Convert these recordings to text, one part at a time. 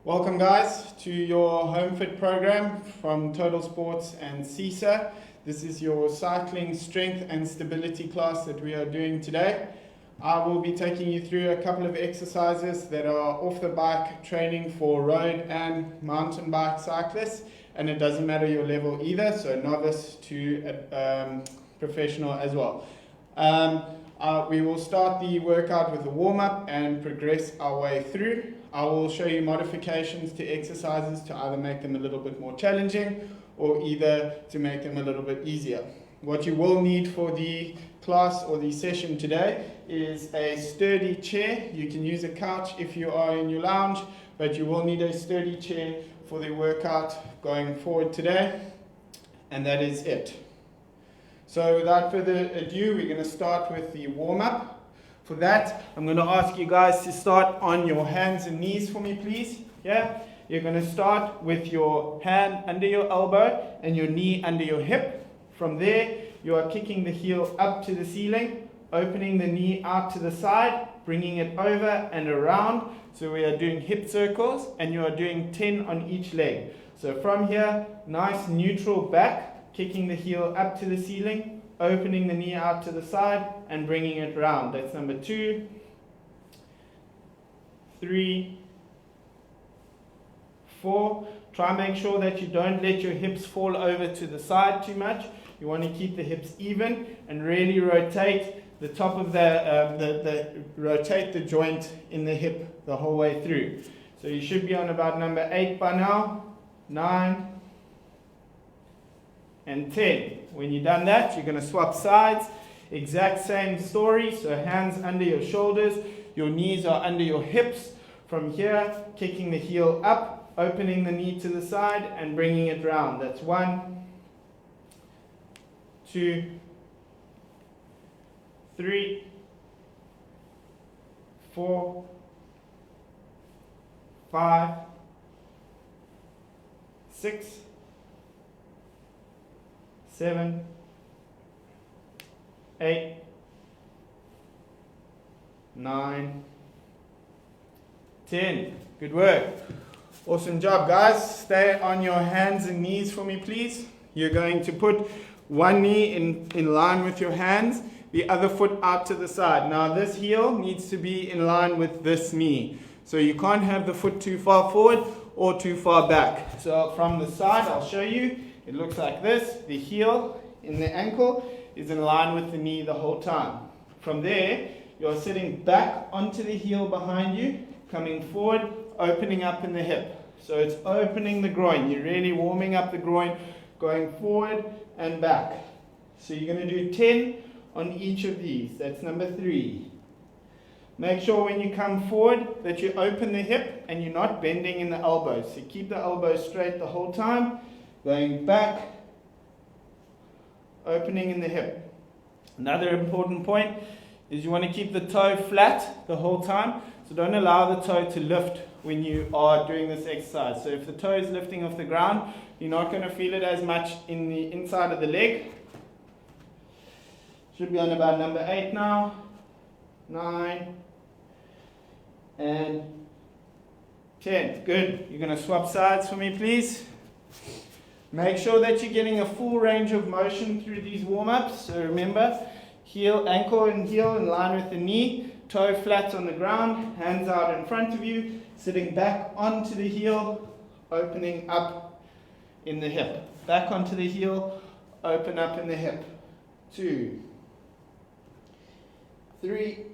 Welcome guys to your Home Fit program from Total Sports and CISA. This is your cycling strength and stability class that we are doing today. I will be taking you through a couple of exercises that are off the bike training for road and mountain bike cyclists, and it doesn't matter your level either, so novice to professional as well. We will start the workout with a warm-up and progress our way through. I will show you modifications to exercises to either make them a little bit more challenging or either to make them a little bit easier. What you will need for the class or the session today is a sturdy chair. You can use a couch if you are in your lounge, but you will need a sturdy chair for the workout going forward today, and that is it. So without further ado, we're going to start with the warm-up. For that, I'm going to ask you guys to start on your hands and knees for me, please. Yeah, you're going to start with your hand under your elbow and your knee under your hip. From there, you are kicking the heel up to the ceiling, opening the knee out to the side, bringing it over and around. So we are doing hip circles, and you are doing 10 on each leg. So from here, nice neutral back, kicking the heel up to the ceiling, opening the knee out to the side and bringing it round. That's number 2, 3, 4. Try and make sure that you don't let your hips fall over to the side too much. You want to keep the hips even and really rotate the top of rotate the joint in the hip the whole way through. So you should be on about number 8 by now, 9, and 10. When you've done that, you're going to swap sides. Exact same story. So hands under your shoulders, your knees are under your hips. From here, kicking the heel up, opening the knee to the side and bringing it round. That's 1, 2, 3, 4, 5, 6, 7, 8, 9, 10. Good work. Awesome job, guys. Stay on your hands and knees for me, please. You're going to put one knee in line with your hands, the other foot out to the side. Now this heel needs to be in line with this knee. So you can't have the foot too far forward or too far back. So from the side, I'll show you. It looks like this. The heel in the ankle is in line with the knee the whole time. From there, you're sitting back onto the heel behind you, coming forward, opening up in the hip. So it's opening the groin. You're really warming up the groin, going forward and back. So you're going to do 10 on each of these. That's number 3. Make sure when you come forward that you open the hip and you're not bending in the elbows. So keep the elbows straight the whole time. Going back, opening in the hip. Another important point is you want to keep the toe flat the whole time. So don't allow the toe to lift when you are doing this exercise. So if the toe is lifting off the ground, you're not going to feel it as much in the inside of the leg. Should be on about number 8 now, 9, and 10. Good. You're going to swap sides for me, please. Make sure that you're getting a full range of motion through these warm-ups. So remember, heel, ankle and heel in line with the knee, toe flat on the ground, hands out in front of you, sitting back onto the heel, opening up in the hip. Back onto the heel, open up in the hip. 2, 3,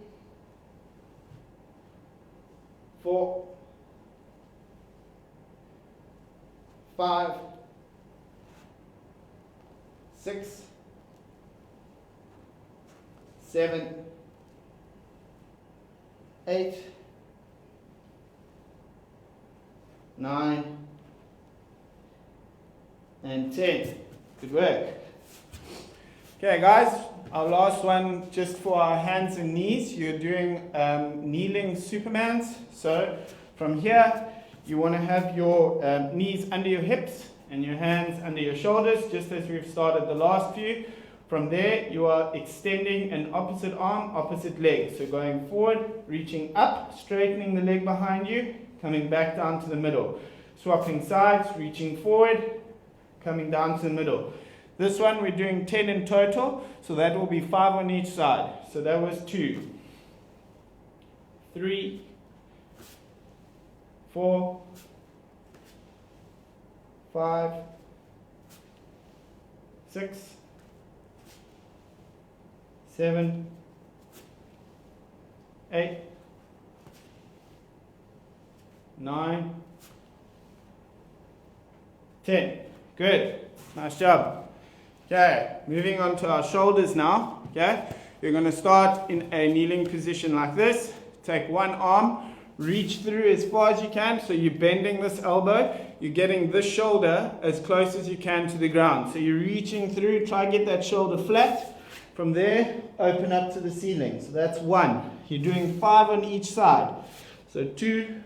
4, 5, 6, 7, 8, 9, and 10. Good work. Okay, guys, our last one just for our hands and knees. You're doing kneeling Supermans. So from here, you want to have your knees under your hips and your hands under your shoulders, just as we've started the last few. From there, you are extending an opposite arm, opposite leg. So going forward, reaching up, straightening the leg behind you, coming back down to the middle. Swapping sides, reaching forward, coming down to the middle. This one we're doing 10 in total, so that will be 5 on each side. So that was 2, 3, 4, 5, 6, 7, 8, 9, 10. Good. Nice job. Okay, moving on to our shoulders now. Okay, you're going to start in a kneeling position like this. Take one arm, reach through as far as you can. So you're bending this elbow. You're getting this shoulder as close as you can to the ground. So you're reaching through. Try to get that shoulder flat. From there, open up to the ceiling. So that's 1. You're doing 5 on each side. So 2,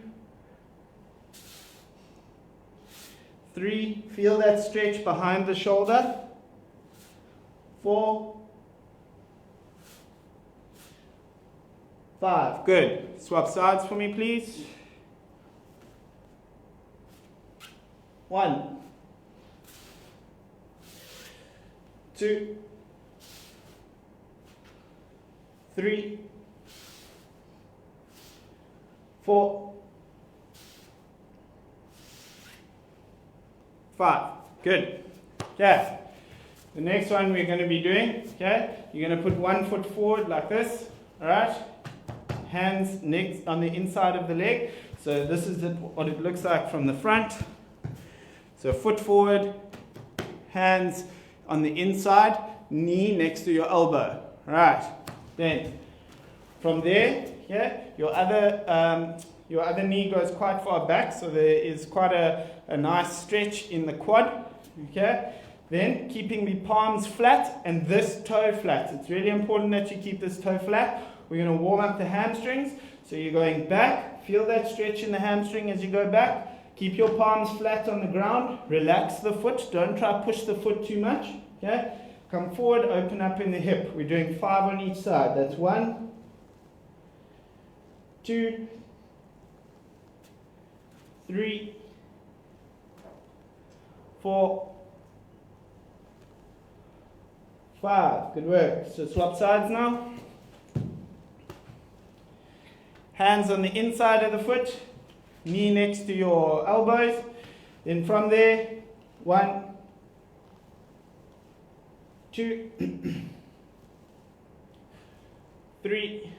3, feel that stretch behind the shoulder. 4, 5. Good. Swap sides for me, please. 1, 2, 3, 4, 5. Good. Okay. The next one we're going to be doing, okay, you're going to put one foot forward like this, all right? Hands next on the inside of the leg. So this is what it looks like from the front. So foot forward, hands on the inside, knee next to your elbow. All right. Then from there, yeah, your other knee goes quite far back, so there is quite a nice stretch in the quad. Okay. Then keeping the palms flat and this toe flat. It's really important that you keep this toe flat. We're going to warm up the hamstrings. So you're going back. Feel that stretch in the hamstring as you go back. Keep your palms flat on the ground. Relax the foot. Don't try to push the foot too much. Okay? Come forward, open up in the hip. We're doing 5 on each side. That's 1, 2, 3, 4, 5. Good work. So swap sides now. Hands on the inside of the foot, knee next to your elbows. Then from there, 1, 2, 3,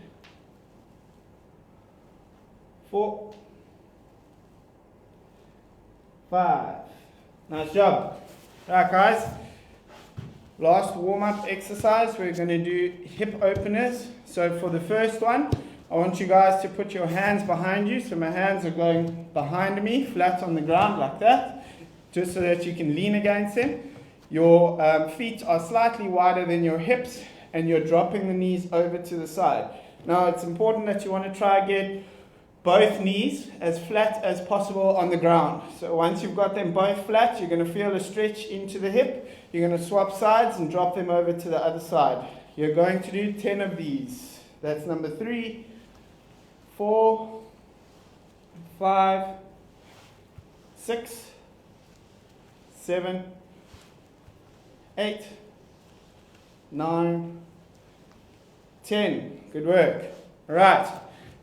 4, 5. Nice job. Alright guys, last warm-up exercise, we're going to do hip openers. So for the first one, I want you guys to put your hands behind you. So my hands are going behind me, flat on the ground like that, just so that you can lean against them. Your feet are slightly wider than your hips, and you're dropping the knees over to the side. Now it's important that you want to try and get both knees as flat as possible on the ground. So once you've got them both flat, you're going to feel a stretch into the hip. You're going to swap sides and drop them over to the other side. You're going to do 10 of these. That's number 3, 4, 5, 6, 7, 8, 9, 10. Good work. All right.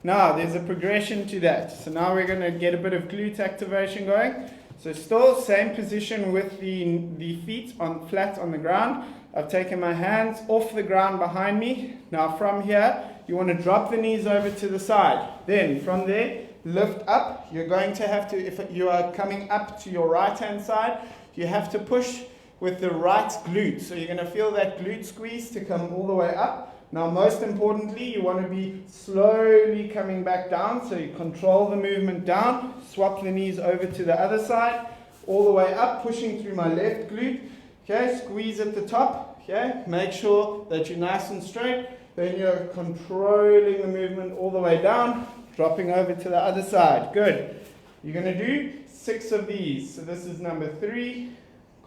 Now there's a progression to that. So now we're going to get a bit of glute activation going. So still same position with the feet flat on the ground. I've taken my hands off the ground behind me. Now from here, you want to drop the knees over to the side. Then from there, lift up. You're going to have to, if you are coming up to your right hand side, you have to push with the right glute. So you're going to feel that glute squeeze to come all the way up. Now most importantly, you want to be slowly coming back down. So you control the movement down. Swap the knees over to the other side. All the way up, pushing through my left glute. Okay, squeeze at the top. Okay, make sure that you're nice and straight. Then you're controlling the movement all the way down, dropping over to the other side. Good. You're going to do 6 of these. So this is number 3,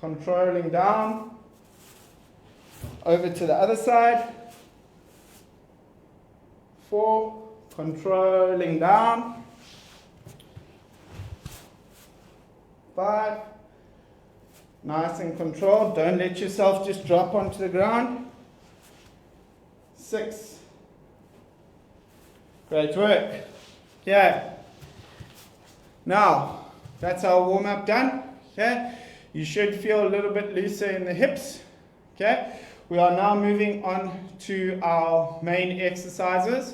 controlling down, over to the other side. 4, controlling down, 5. Nice and controlled. Don't let yourself just drop onto the ground. 6. Great work. Okay. Now, that's our warm-up done. Okay. You should feel a little bit looser in the hips. Okay. We are now moving on to our main exercises.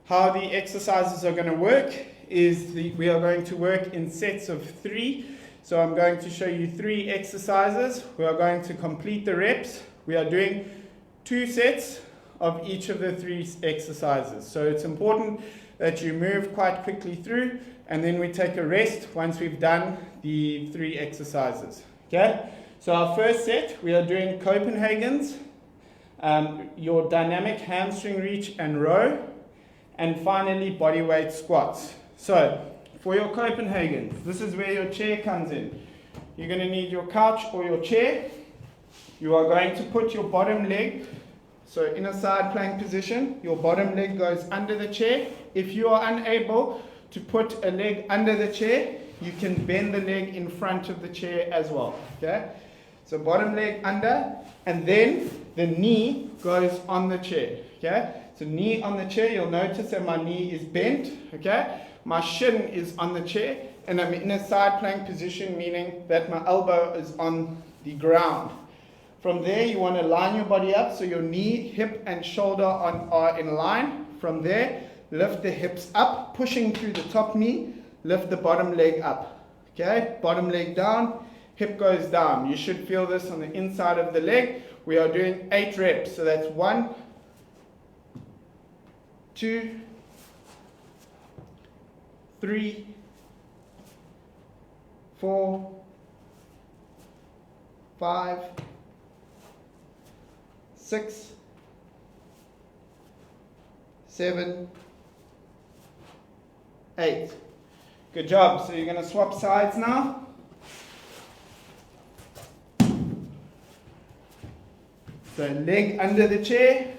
How the exercises are going to work is we are going to work in sets of 3. So I'm going to show you 3 exercises. We are going to complete the reps. We are doing 2 sets of each of the 3 exercises. So it's important that you move quite quickly through, and then we take a rest once we've done the 3 exercises. Okay? So our first set, we are doing Copenhagen's, your dynamic hamstring reach and row, and finally bodyweight squats. So for your Copenhagen's, this is where your chair comes in. You're going to need your couch or your chair. You are going to put your bottom leg, so in a side plank position, your bottom leg goes under the chair. If you are unable to put a leg under the chair, you can bend the leg in front of the chair as well. Okay? So bottom leg under, and then the knee goes on the chair. Okay? So knee on the chair, you'll notice that my knee is bent. Okay? My shin is on the chair, and I'm in a side plank position, meaning that my elbow is on the ground. From there, you want to line your body up so your knee, hip, and shoulder are in line. From there, lift the hips up, pushing through the top knee, lift the bottom leg up. Okay, bottom leg down, hip goes down. You should feel this on the inside of the leg. We are doing 8 reps. So that's 1, 2, 3, 4, 5, 6, 7, 8. Good job. So you're going to swap sides now. So leg under the chair,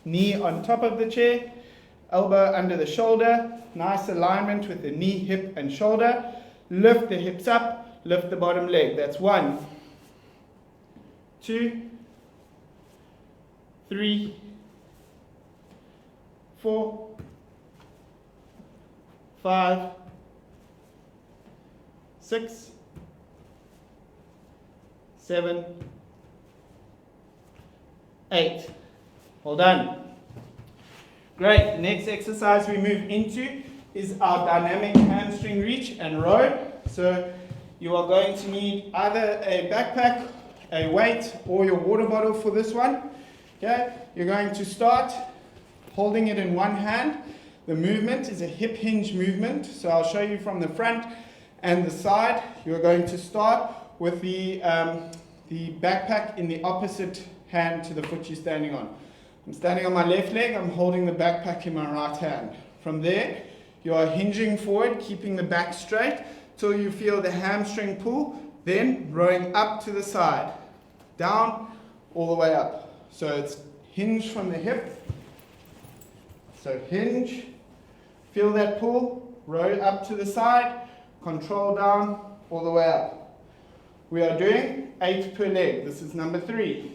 knee on top of the chair, elbow under the shoulder, nice alignment with the knee, hip, and shoulder. Lift the hips up, lift the bottom leg. That's 1, 2, 3, 4, 5, 6, 7, 8. Well done. Great. Next exercise we move into is our dynamic hamstring reach and row. So you are going to need either a backpack, a weight, or your water bottle for this one. Okay? You're going to start holding it in one hand. The movement is a hip hinge movement. So I'll show you from the front and the side. You're going to start with the backpack in the opposite hand to the foot you're standing on. I'm standing on my left leg, I'm holding the backpack in my right hand. From there, you are hinging forward, keeping the back straight till you feel the hamstring pull, then rowing up to the side, down, all the way up. So it's hinge from the hip. So hinge, feel that pull, row up to the side, control down, all the way up. We are doing 8 per leg. This is number 3.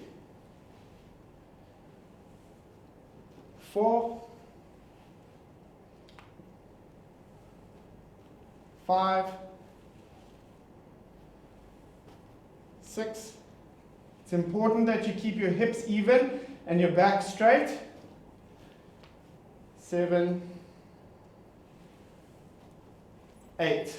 4, 5, 6. It's important that you keep your hips even and your back straight. 7, 8.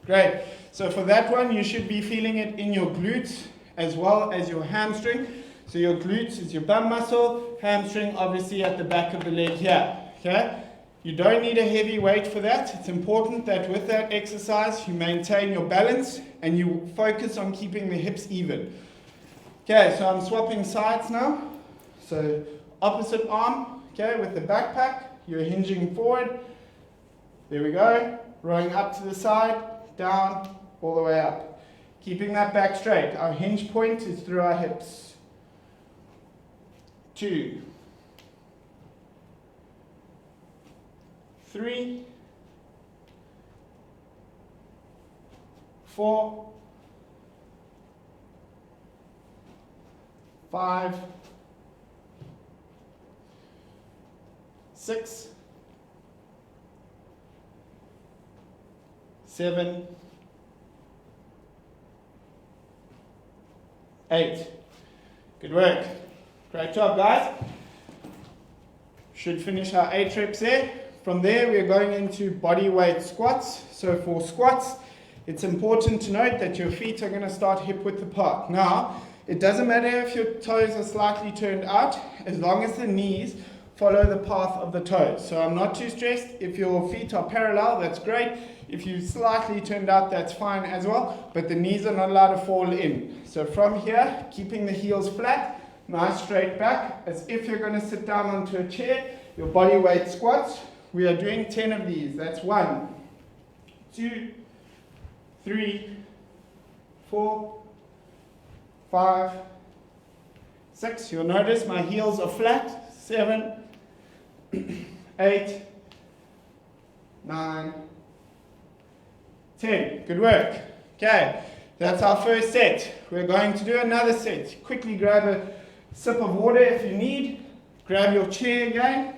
Great. So for that one, you should be feeling it in your glutes as well as your hamstring. So your glutes is your bum muscle, hamstring obviously at the back of the leg here. Okay? You don't need a heavy weight for that. It's important that with that exercise you maintain your balance and you focus on keeping the hips even. Okay, so I'm swapping sides now. So opposite arm, okay, with the backpack, you're hinging forward. There we go. Rowing up to the side, down, all the way up. Keeping that back straight. Our hinge point is through our hips. 2, 3, 4, 5, 6, 7, 8. Good work. Great job, guys. Should finish our 8 reps there. From there, we're going into body weight squats. So for squats, it's important to note that your feet are going to start hip width apart. Now, it doesn't matter if your toes are slightly turned out, as long as the knees follow the path of the toes. So I'm not too stressed. If your feet are parallel, that's great. If you slightly turned out, that's fine as well. But the knees are not allowed to fall in. So from here, keeping the heels flat, nice straight back, as if you're going to sit down onto a chair, your body weight squats. We are doing 10 of these. That's 1, 2, 3, 4, 5, 6. You'll notice my heels are flat. 7, 8, 9, 10. Good work. Okay, that's our first set. We're going to do another set. Quickly grab a sip of water if you need. Grab your chair again.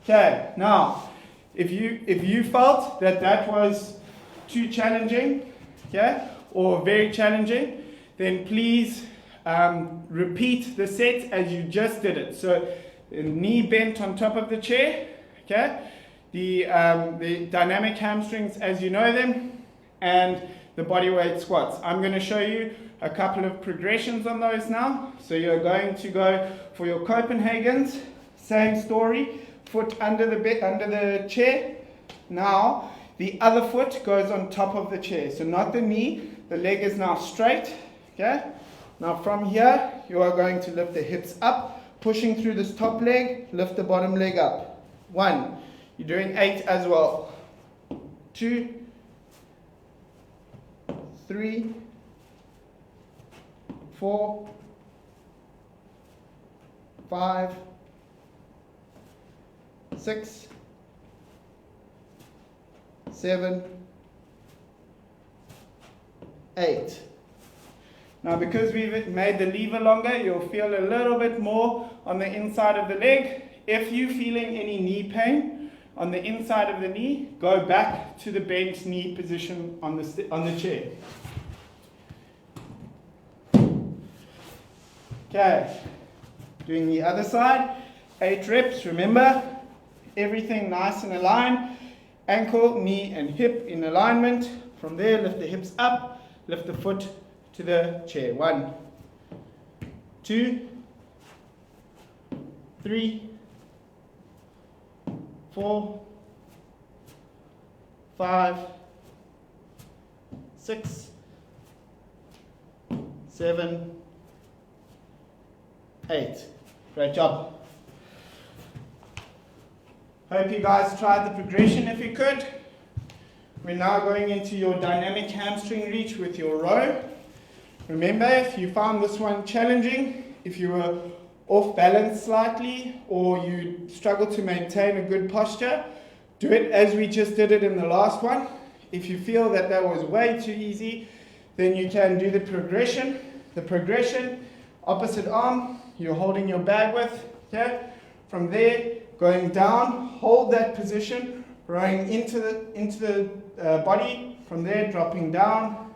Okay, now, if you felt that was too challenging, okay, or very challenging, then please repeat the set as you just did it. So, knee bent on top of the chair, okay, the dynamic hamstrings as you know them, and the body weight squats. I'm going to show you a couple of progressions on those now. So you're going to go for your Copenhagen's, same story. Foot under the chair. Now the other foot goes on top of the chair, so not the knee. The leg is now straight. Okay, now from here you are going to lift the hips up, pushing through this top leg, lift the bottom leg up. 1, you're doing 8 as well. 2, 3, 4, 5, 6, 7, 8. Now because we've made the lever longer, you'll feel a little bit more on the inside of the leg. If you're feeling any knee pain on the inside of the knee, go back to the bent knee position on the chair. Okay, doing the other side, 8 reps, remember, everything nice and aligned, ankle, knee and hip in alignment. From there, lift the hips up, lift the foot to the chair. 1, 2, 3, 4, 5, 6, 7, 8. Great job. Hope you guys tried the progression if you could. We're now going into your dynamic hamstring reach with your row. Remember, if you found this one challenging, if you were off balance slightly, or you struggle to maintain a good posture, do it as we just did it in the last one. If you feel that was way too easy, then you can do the progression. The progression, opposite arm, you're holding your bag with, okay? From there, going down, hold that position, rowing into the body. From there, dropping down,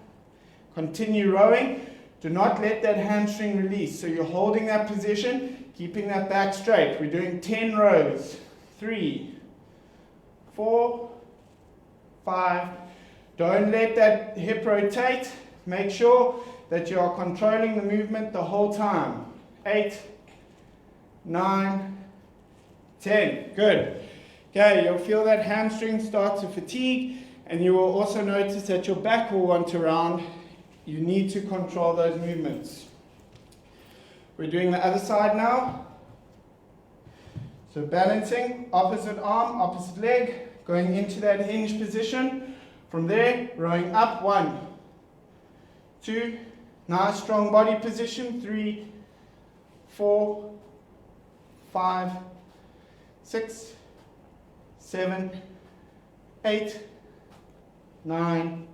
continue rowing. Do not let that hamstring release. So you're holding that position, keeping that back straight. We're doing 10 rows. 3, 4, 5. Don't let that hip rotate. Make sure that you are controlling the movement the whole time. 8, 9, 10. Good. Okay, you'll feel that hamstring start to fatigue, and you will also notice that your back will want to round. You need to control those movements. We're doing the other side now. So balancing, opposite arm, opposite leg, going into that hinge position. From there, rowing up. 1, 2, nice strong body position. 3, 4, 5, 6, 7, 8, 9,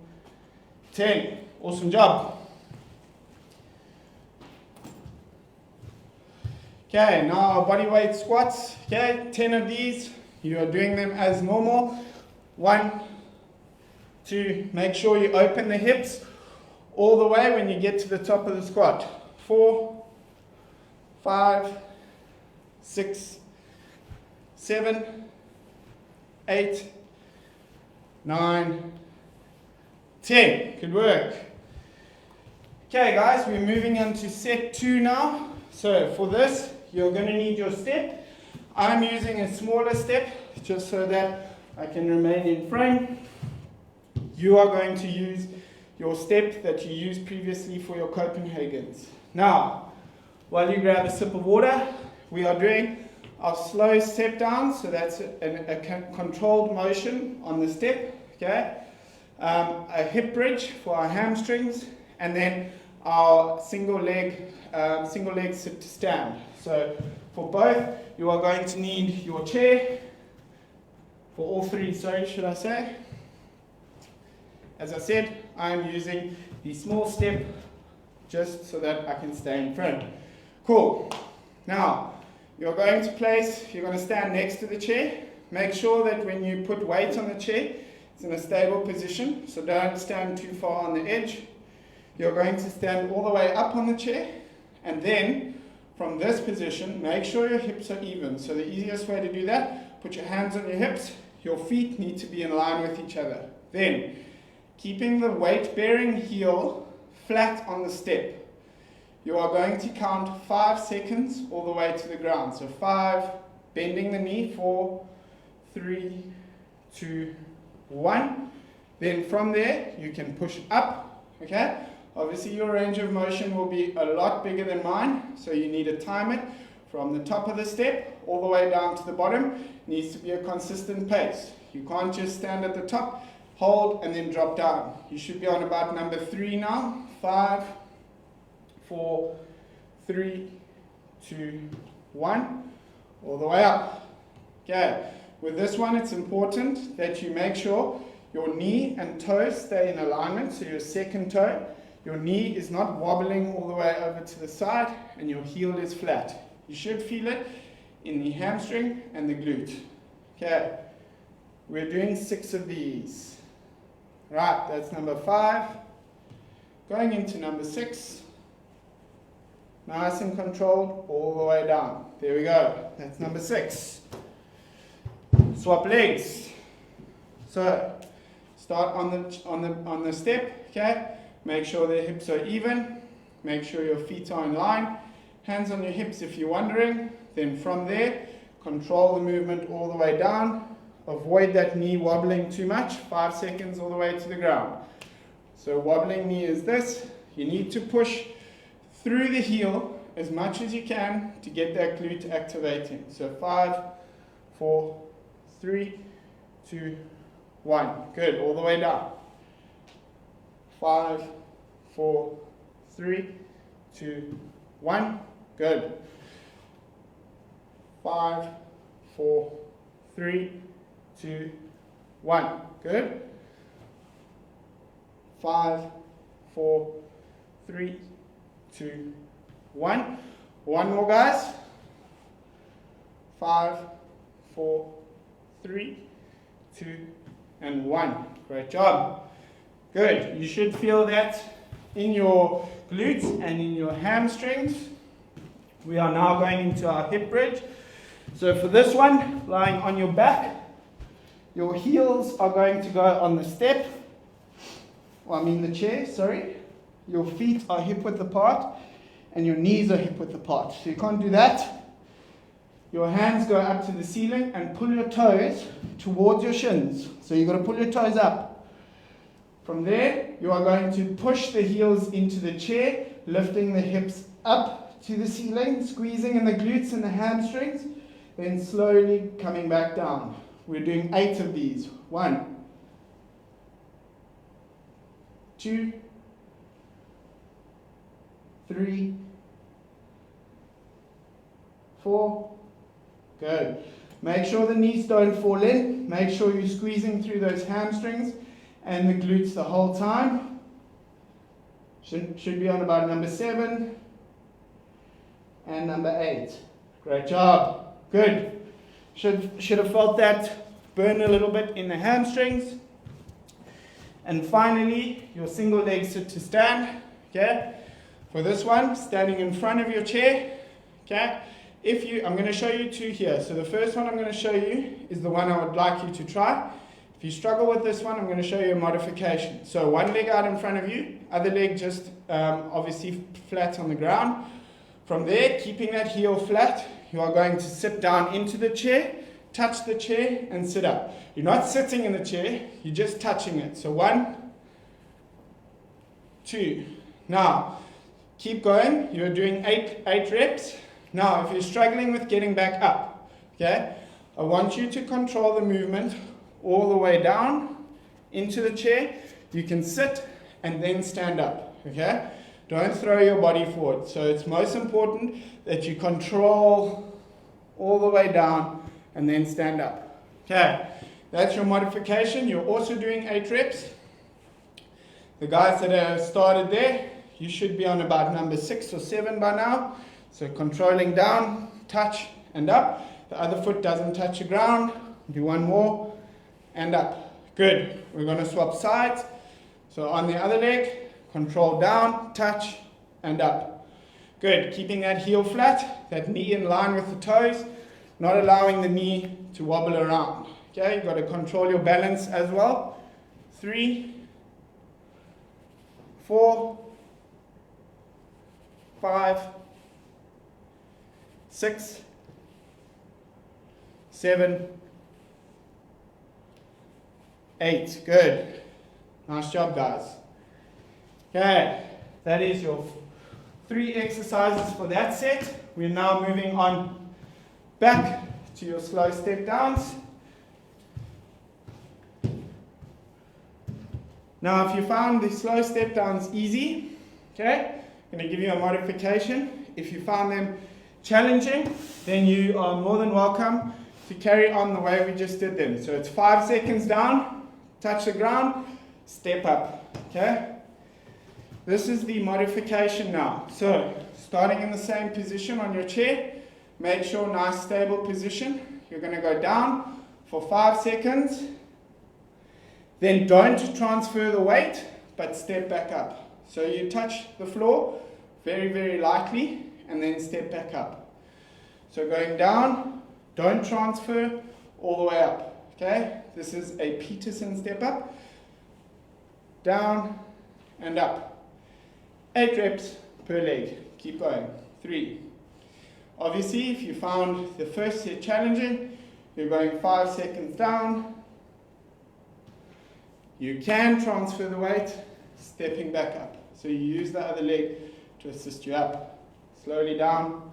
10. Awesome job. Okay, now body weight squats. Okay, 10 of these. You are doing them as normal. 1, 2, make sure you open the hips all the way when you get to the top of the squat. 4, 5, 6, 7, 8, 9, 10. Good work. Okay guys, we're moving on to set 2 now. So for this, you're going to need your step. I'm using a smaller step just so that I can remain in frame. You are going to use your step that you used previously for your Copenhagen's. Now, while you grab a sip of water, we are doing our slow step down. So that's a controlled motion on the step. Okay, a hip bridge for our hamstrings, and then our single leg sit to stand. So for both, you are going to need your chair. For all three, sorry, should I say? As I said, I'm using the small step just so that I can stay in front. Cool. Now, you're going to stand next to the chair. Make sure that when you put weight on the chair, it's in a stable position, so don't stand too far on the edge. You're going to stand all the way up on the chair, and then from this position, make sure your hips are even. So the easiest way to do that, put your hands on your hips, your feet need to be in line with each other. Then, keeping the weight-bearing heel flat on the step, you are going to count 5 seconds all the way to the ground. So 5, bending the knee, 4, 3, 2, 1. Then from there, you can push up, okay? Obviously your range of motion will be a lot bigger than mine, so you need to time it from the top of the step all the way down to the bottom. It needs to be a consistent pace. You can't just stand at the top, hold, and then drop down. You should be on about number 3 now. 5, 4, 3, 2, 1, all the way up. Okay, with this one it's important that you make sure your knee and toe stay in alignment. So your second toe, your knee is not wobbling all the way over to the side, and your heel is flat. You should feel it in the hamstring and the glute. Okay, we're doing 6 of these. Right, that's number 5. Going into number 6. Nice and controlled all the way down. There we go. That's number 6. Swap legs. So start on the step. Okay. Make sure the hips are even. Make sure your feet are in line. Hands on your hips if you're wondering. Then from there, control the movement all the way down. Avoid that knee wobbling too much. 5 seconds all the way to the ground. So wobbling knee is this. You need to push through the heel as much as you can to get that glute activating. So 5, 4, 3, 2, 1. Good. All the way down. 5, 4, 3, 2, 1. Good. 5, 4, 3, 2, 1. Good. 5, 4, 3, 2, 1. One more, guys. 5, 4, 3, 2, and 1. Great job. Good. You should feel that in your glutes and in your hamstrings. We are now going into our hip bridge. So for this one, lying on your back, your heels are going to go on the step. The chair, sorry. Your feet are hip width apart and your knees are hip width apart. So you can't do that. Your hands go up to the ceiling and pull your toes towards your shins. So you've got to pull your toes up. From there, you are going to push the heels into the chair, lifting the hips up to the ceiling, squeezing in the glutes and the hamstrings, then slowly coming back down. We're doing 8 of these. 1, 2, 3, 4. Good. Make sure the knees don't fall in. Make sure you're squeezing through those hamstrings and the glutes the whole time. Should be on about number 7 and number 8. Great job. Good. Should have felt that burn a little bit in the hamstrings. And finally, your single leg sit to stand. Okay. For this one, standing in front of your chair. Okay. I'm going to show you 2 here. So the first one I'm going to show you is the one I would like you to try. If you struggle with this one, I'm going to show you a modification. So one leg out in front of you, other leg just obviously flat on the ground. From there, keeping that heel flat, you are going to sit down into the chair, touch the chair and sit up. You're not sitting in the chair, you're just touching it. So 1, 2. Now, keep going. You're doing 8 reps. Now, if you're struggling with getting back up, okay, I want you to control the movement all the way down into the chair. You can sit and then stand up, okay? Don't throw your body forward. So it's most important that you control all the way down and then stand up. Okay, that's your modification. You're also doing 8 reps. The guys that have started there, you should be on about number 6 or 7 by now. So controlling down, touch and up. The other foot doesn't touch the ground. Do one more and up. Good. We're going to swap sides. So on the other leg, control down, touch and up. Good. Keeping that heel flat, that knee in line with the toes, not allowing the knee to wobble around. Okay, you've got to control your balance as well. 3, 4, 5, 6, 7, 8. Good. Nice job, guys. Okay, that is your 3 exercises for that set. We're now moving on back to your slow step downs. Now, if you found the slow step downs easy, okay, I'm going to give you a modification. If you found them challenging, then you are more than welcome to carry on the way we just did them. So it's 5 seconds down, touch the ground, step up, okay? This is the modification now. So starting in the same position on your chair, make sure nice stable position. You're going to go down for 5 seconds. Then don't transfer the weight, but step back up. So you touch the floor very, very lightly and then step back up. So going down, don't transfer all the way up. Okay? This is a Peterson step up. Down and up. 8 reps per leg. Keep going. 3. Obviously, if you found the first set challenging, you're going 5 seconds down. You can transfer the weight, stepping back up. So you use the other leg to assist you up. Slowly down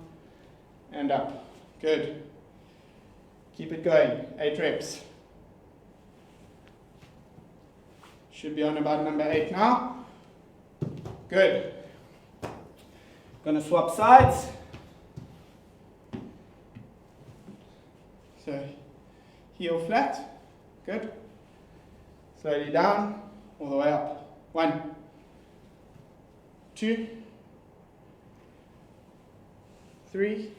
and up. Good. Keep it going. 8 reps. Should be on about number 8 now. Good. Gonna swap sides. So heel flat. Good. Slowly down, all the way up. 1, 2, 3,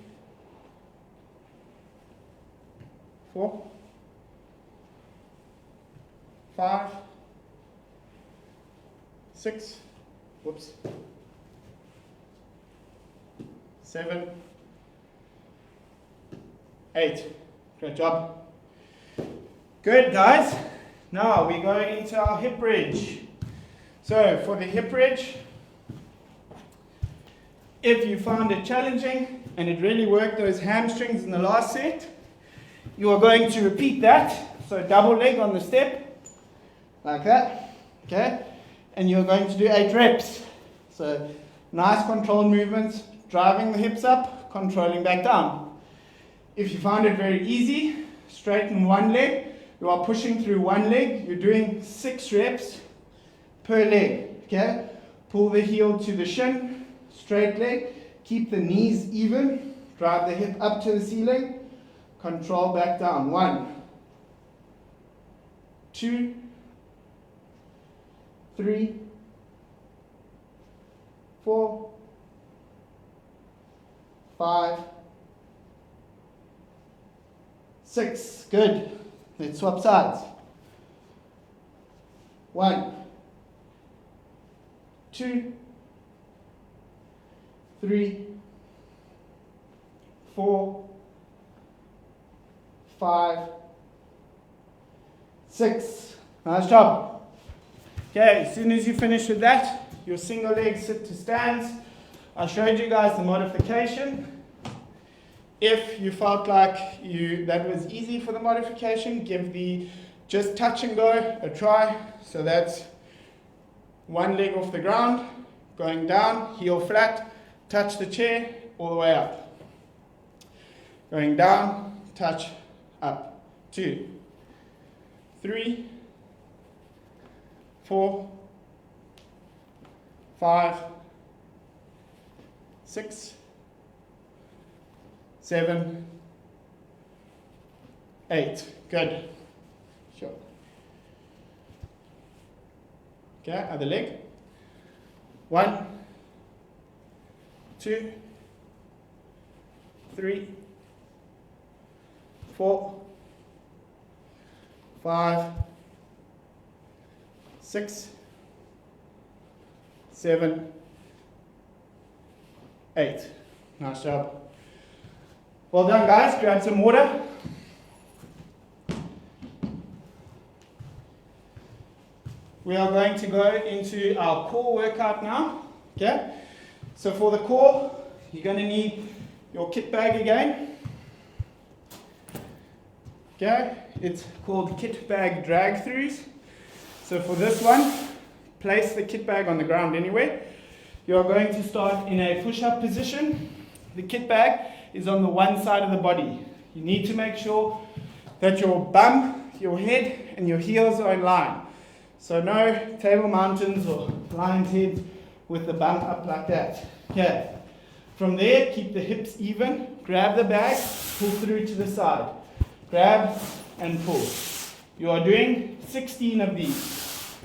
4, 5, 6, 7, 8. Great job. Good, guys. Now we go into our hip bridge. So for the hip bridge, if you found it challenging and it really worked those hamstrings in the last set, you are going to repeat that. So double leg on the step, like that, okay? And you're going to do 8 reps. So nice controlled movements, driving the hips up, controlling back down. If you found it very easy, straighten one leg. You are pushing through one leg. You're doing 6 reps per leg, okay? Pull the heel to the shin, straight leg. Keep the knees even. Drive the hip up to the ceiling. control back down. 1, 2, 3, 4, 5, 6. Good. Let's swap sides. 1, 2, 3, 4, 5, 6. Nice job. Okay, as soon as you finish with that, your single leg sit to stands. I showed you guys the modification. If you felt like that was easy for the modification, give the just touch and go a try. So that's one leg off the ground, going down, heel flat, touch the chair, all the way up. Going down, touch, up. 2, 3, 4, 5, 6, 7, 8. Good. Sure. Okay, other leg. 1, 2, 3, 4, 5, 6, 7, 8. Nice job. Well done, guys. Grab some water. We are going to go into our core workout now. Okay? So for the core, you're going to need your kit bag again. Okay? It's called kit bag drag throughs. So for this one, place the kit bag on the ground anywhere. You are going to start in a push-up position. The kit bag is on the one side of the body. You need to make sure that your bum, your head, and your heels are in line. So no table mountains or lion's heads with the bum up like that. Okay. From there, keep the hips even. Grab the bag, pull through to the side. Grab and pull. You are doing 16 of these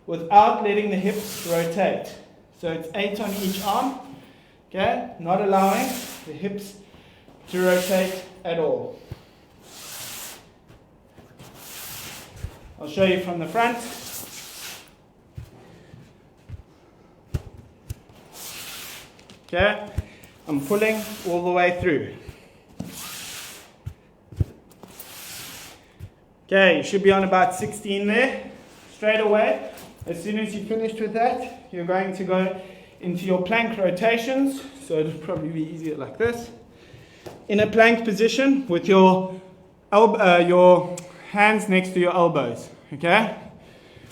without letting the hips rotate. So it's 8 on each arm. Okay, not allowing the hips to rotate at all. I'll show you from the front. Okay, I'm pulling all the way through. Okay, you should be on about 16 there. Straight away, as soon as you're finished with that, you're going to go into your plank rotations. So it'll probably be easier like this. In a plank position with your hands next to your elbows. Okay?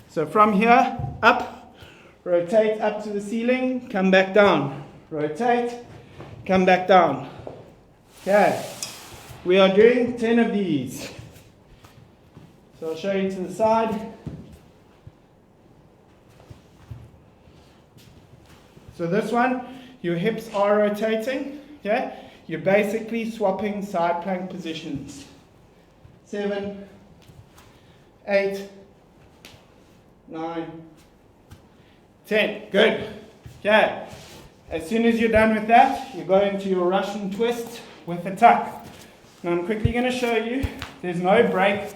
So from here, up, rotate up to the ceiling, come back down. Rotate, come back down. Okay. We are doing 10 of these. So I'll show you to the side. So this one, your hips are rotating. Okay? You're basically swapping side plank positions. 7, 8, 9, 10. Good. Okay. As soon as you're done with that, you go into your Russian twist with a tuck. Now I'm quickly going to show you, there's no break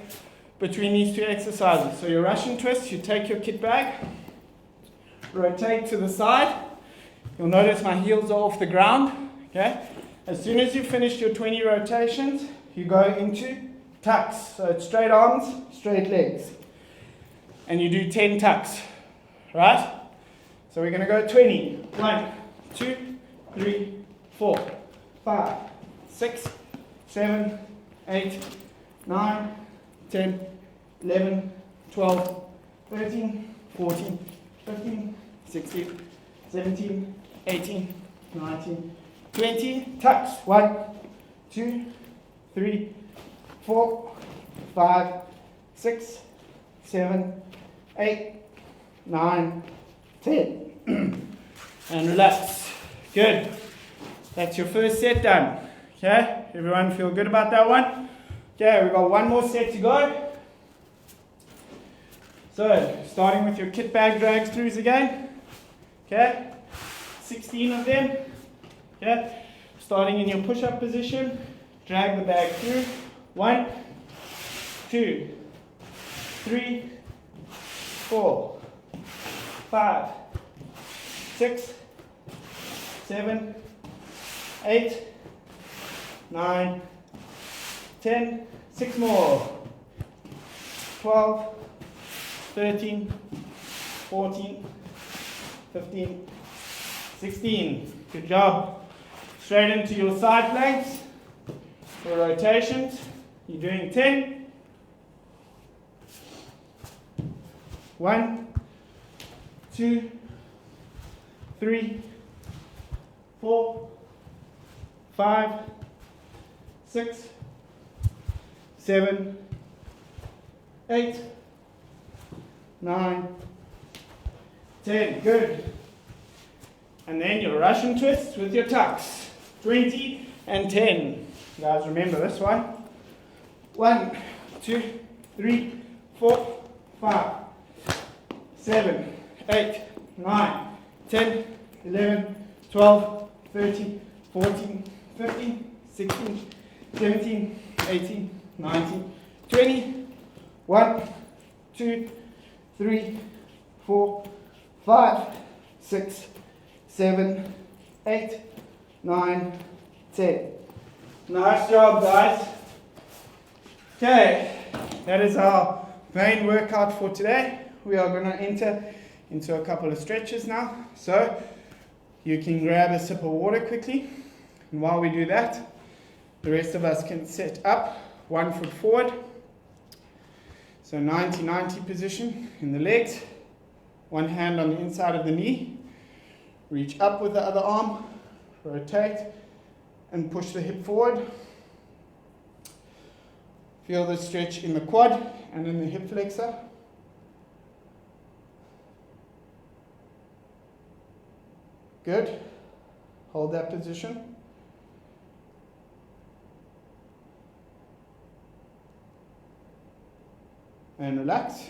between these two exercises. So your Russian twist, you take your kit bag, rotate to the side. You'll notice my heels are off the ground. Okay? As soon as you've finished your 20 rotations, you go into tucks. So it's straight arms, straight legs. And you do 10 tucks. Right? So we're going to go 20. 1, 2, 3, 4, 5, 6, 7, 8, 9, 10, 11, 12, 13, 14, 15, 16, 17, 18, 19, 20. Tucks. 1, 2, 3, 4, 5, 6, 7, 8, 9, 10. And relax. Good. That's your first set done. Okay? Everyone feel good about that one? Okay, we've got one more set to go. So, starting with your kit bag drags throughs again. Okay, 16 of them. Okay, starting in your push-up position, drag the bag through. 1, 2, 3, 4, 5, 6, 7, 8, 9, 10, 6 more, 12, 13, 14, 15, 16. Good job. Straight into your side planks for rotations. You're doing 10. 1, 2, 3, 4, 5, 6, 7, 8, 9, 10. Good. And then your Russian twists with your tucks. 20 and 10. You guys remember this one? 1, 2, 3, 4, 5, 7, 8, 9, 10, 11, 12, 13, 14, 15, 16, 17, 18, 19, 20. 1, 2, 3, 4, 5, 6, 7, 8, 9, 10. Nice job, guys. Okay, that is our main workout for today. We are going to enter into a couple of stretches now. So you can grab a sip of water quickly. And while we do that, the rest of us can set up 1 foot forward. So 90-90 position in the legs. One hand on the inside of the knee. Reach up with the other arm. Rotate and push the hip forward. Feel the stretch in the quad and in the hip flexor. Good. Hold that position. And relax.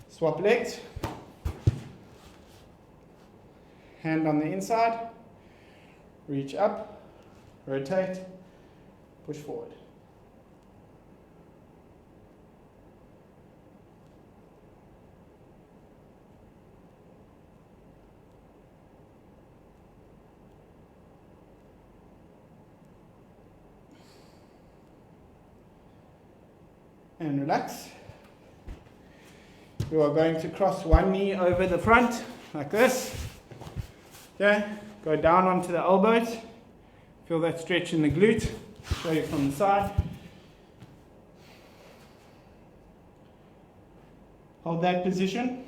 Swap legs. Hand on the inside. Reach up. Rotate. Push forward. And relax. You are going to cross one knee over the front, like this. Okay, go down onto the elbows. Feel that stretch in the glute. Show you from the side. Hold that position.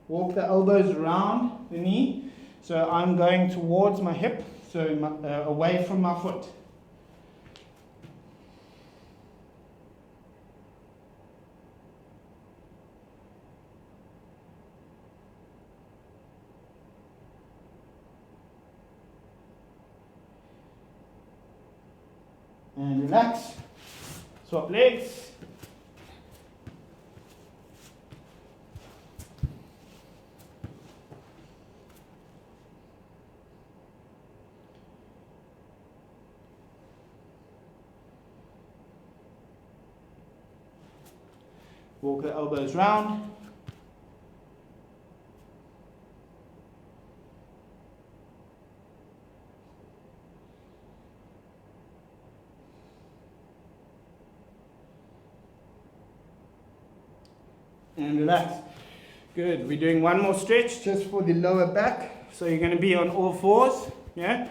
Walk the elbows around the knee. So I'm going towards my hip, so away from my foot. And relax. Swap legs. Walk the elbows round. And relax. Good. We're doing one more stretch just for the lower back. So you're going to be on all fours. Yeah.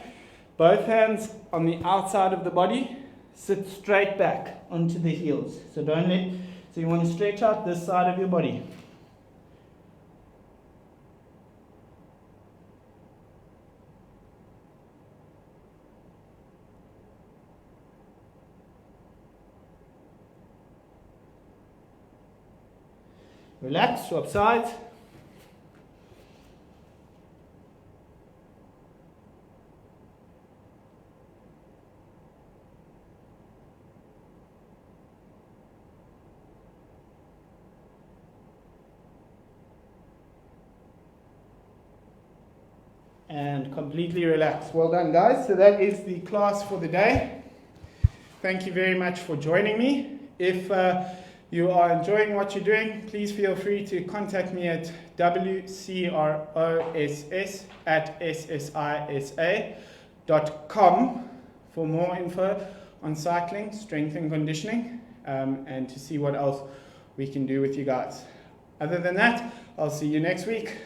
Both hands on the outside of the body. Sit straight back onto the heels. So don't let. So you want to stretch out this side of your body. Relax, swap sides. And completely relax. Well done, guys. So that is the class for the day. Thank you very much for joining me. If you are enjoying what you're doing, please feel free to contact me at wcross@ssisa.com for more info on cycling, strength and conditioning, and to see what else we can do with you guys. Other than that, I'll see you next week.